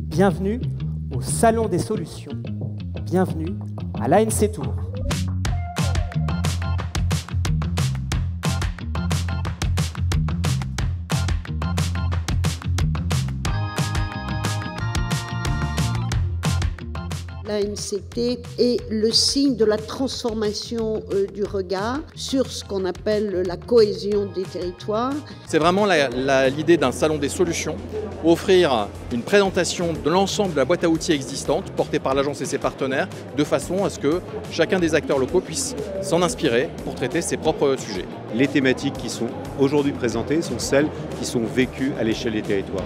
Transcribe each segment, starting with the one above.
Bienvenue au Salon des solutions. Bienvenue à l'ANC Tour. L'ANCT est le signe de la transformation du regard sur ce qu'on appelle la cohésion des territoires. C'est vraiment l'idée d'un salon des solutions, offrir une présentation de l'ensemble de la boîte à outils existante portée par l'agence et ses partenaires, de façon à ce que chacun des acteurs locaux puisse s'en inspirer pour traiter ses propres sujets. Les thématiques qui sont aujourd'hui présentées sont celles qui sont vécues à l'échelle des territoires.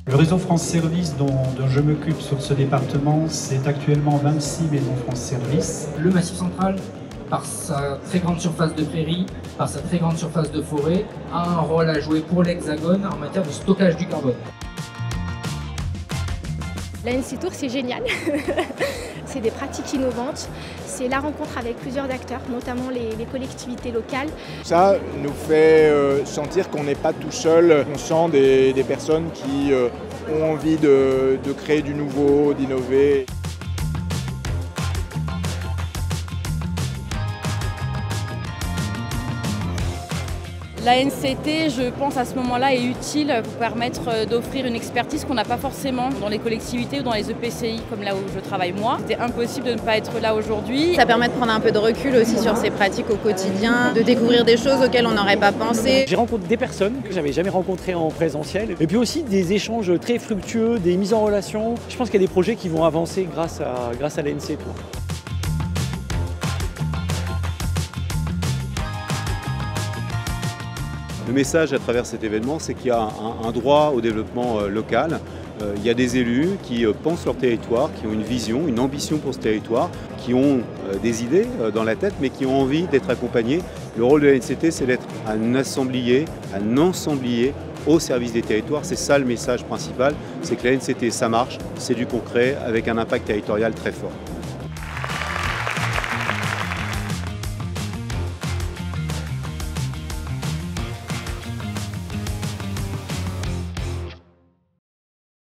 Le réseau France Service dont je m'occupe sur ce département, c'est actuellement 26 maisons France Service. Le Massif central, par sa très grande surface de prairies, par sa très grande surface de forêt, a un rôle à jouer pour l'Hexagone en matière de stockage du carbone. L'ANC Tour, c'est génial. C'est des pratiques innovantes. C'est la rencontre avec plusieurs acteurs, notamment les collectivités locales. Ça nous fait sentir qu'on n'est pas tout seul. On sent des personnes qui ont envie de créer du nouveau, d'innover. L'ANCT, je pense à ce moment-là, est utile pour permettre d'offrir une expertise qu'on n'a pas forcément dans les collectivités ou dans les EPCI, comme là où je travaille moi. C'était impossible de ne pas être là aujourd'hui. Ça permet de prendre un peu de recul aussi sur ces pratiques au quotidien, de découvrir des choses auxquelles on n'aurait pas pensé. J'ai rencontré des personnes que j'avais jamais rencontrées en présentiel, et puis aussi des échanges très fructueux, des mises en relation. Je pense qu'il y a des projets qui vont avancer grâce à l'ANC Tour. Le message à travers cet événement, c'est qu'il y a un droit au développement local. Il y a des élus qui pensent leur territoire, qui ont une vision, une ambition pour ce territoire, qui ont des idées dans la tête, mais qui ont envie d'être accompagnés. Le rôle de l'ANCT, c'est d'être un assemblier, un ensemblier au service des territoires. C'est ça le message principal, c'est que l'ANCT, ça marche, c'est du concret, avec un impact territorial très fort.